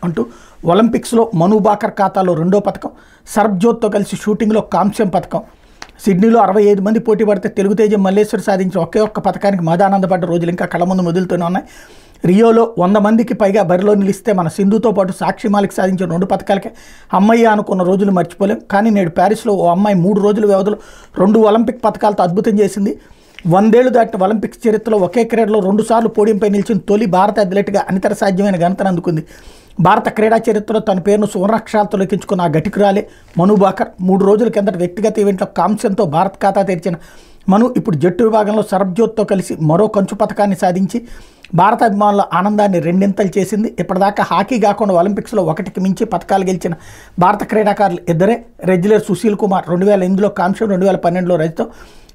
అంటూ ఒలింపిక్స్లో మను భాకర్ ఖాతాలో 2వ పథకం, సర్బ్జోత్తో కలిసి షూటింగ్లో కాంస్యం పథకం. సిడ్నీలో 65 మంది పోటీ పడితే తెలుగు తేజం మల్లేశ్వరి సాధించిన ఒకే ఒక్క పథకానికి మదానందపడ్డ రోజులు ఇంకా కళ్ళ ముందు మొదలుతూనే ఉన్నాయి. రియోలో 100 మందికి పైగా బరిలో నిలిస్తే మన సింధుతో పాటు సాక్షి మాలిక్ సాధించిన 2 పథకాలకే అమ్మయ్య అనుకున్న రోజులు మర్చిపోలేం. కానీ నేడు ప్యారిస్లో ఓ అమ్మాయి 3 రోజుల వ్యవధిలో 2 ఒలింపిక్ పథకాలతో అద్భుతం చేసింది. 100 ఏళ్లు దాటిన ఒలింపిక్స్ చరిత్రలో ఒకే క్రీడలో 2 సార్లు పోడియంపై నిలిచిన తొలి భారత అథ్లెట్గా అనితర సాధ్యమైన ఘనతను అందుకుంది. భారత క్రీడా చరిత్రలో తన పేరును సువర్ణాక్షరాలతో లిఖించుకున్న ఆ గటికురాలే మను భాకర్. 3 రోజుల కిందట వ్యక్తిగత ఈవెంట్లో కాంస్యంతో భారత్ ఖాతా తెరిచిన మను ఇప్పుడు జట్టు విభాగంలో సర్బ్జోత్తో కలిసి మరో కంచు పథకాన్ని సాధించి భారత అభిమానుల ఆనందాన్ని రెండింతలు చేసింది. ఇప్పటిదాకా హాకీ కాకుండా ఒలింపిక్స్లో 1కి మించి పథకాలు గెలిచిన భారత క్రీడాకారులు ఇద్దరే. రెగ్యులర్ సుశీల్ కుమార్ 2008లో కాంస్యం, 2012లో రజతం.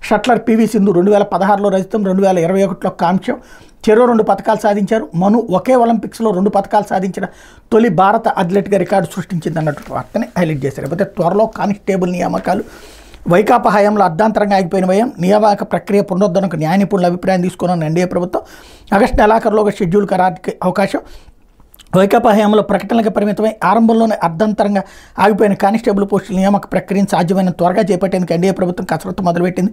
షట్లర్ పివి సింధు 2016లో రజతం, 2021లో కాంస్యం. చెరో 2 పథకాలు సాధించారు. మను ఒకే ఒలింపిక్స్లో 2 పథకాలు సాధించిన తొలి భారత అథ్లెట్గా రికార్డు సృష్టించింది అన్నట్టు వార్తని హైలైట్ చేశారు. లేకపోతే త్వరలో కానిస్టేబుల్ నియామకాలు. వైకాపా హయాంలో అర్ధాంతరంగా ఆగిపోయిన నియామక ప్రక్రియ పునరుద్ధరణకు న్యాయ నిపుణుల అభిప్రాయం తీసుకున్న ఎన్డీఏ ప్రభుత్వం ఆగస్టు నెలాఖరులోగా షెడ్యూల్ ఖరారుకి అవకాశం. వైకాపా హయాంలో ప్రకటనలకు పరిమితమై ఆరంభంలోనే అర్ధాంతరంగా ఆగిపోయిన కానిస్టేబుల్ పోస్టుల నియామక ప్రక్రియను సాధ్యమైన త్వరగా చేపట్టేందుకు ఎన్డీఏ ప్రభుత్వం కసరత్తు మొదలుపెట్టింది.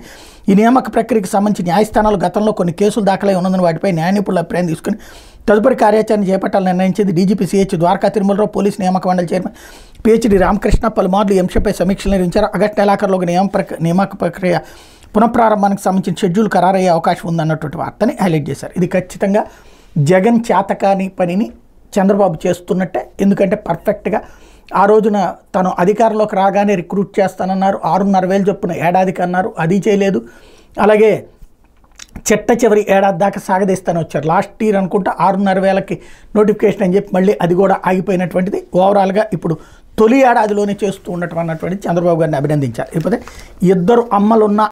ఈ నియామక ప్రక్రియకు సంబంధించి న్యాయస్థానాలు గతంలో కొన్ని కేసులు దాఖలై ఉన్నదని వాటిపై న్యాయ నిపుణుల అభిప్రాయం తీసుకుని తదుపరి కార్యాచరణ చేపట్టాలని నిర్ణయించింది. DGP CH Dwaraka Tirumala Rao, police నియామక మండలి చైర్మన్ పిహెచ్డి రామకృష్ణ పలుమార్లు ఈ అంశంపై సమీక్షలు నిర్వహించారు. ఆగస్టు నెలాఖరులోగా నియామక ప్రక్రియ పునఃప్రారంభానికి సంబంధించిన షెడ్యూల్ ఖరారయ్యే అవకాశం ఉందన్నటువంటి వార్తని హైలైట్ చేశారు. ఇది ఖచ్చితంగా జగన్ చేతకాని పనిని చంద్రబాబు చేస్తున్నట్టే. ఎందుకంటే పర్ఫెక్ట్గా ఆ రోజున తను అధికారంలోకి రాగానే రిక్రూట్ చేస్తానన్నారు. 6,500 చొప్పున ఏడాదికి అన్నారు, అది చేయలేదు. అలాగే చివరి ఏడాది దాకా సాగదీస్తానే వచ్చారు. లాస్ట్ ఇయర్ అనుకుంటా 6,500కి నోటిఫికేషన్ అని చెప్పి మళ్ళీ అది కూడా ఆగిపోయినటువంటిది. ఓవరాల్గా ఇప్పుడు తొలి ఏడాదిలోనే చేస్తూ ఉండటం అన్నటువంటిది చంద్రబాబు గారిని అభినందించారు. ఇకపోతే 2 అమ్మలున్న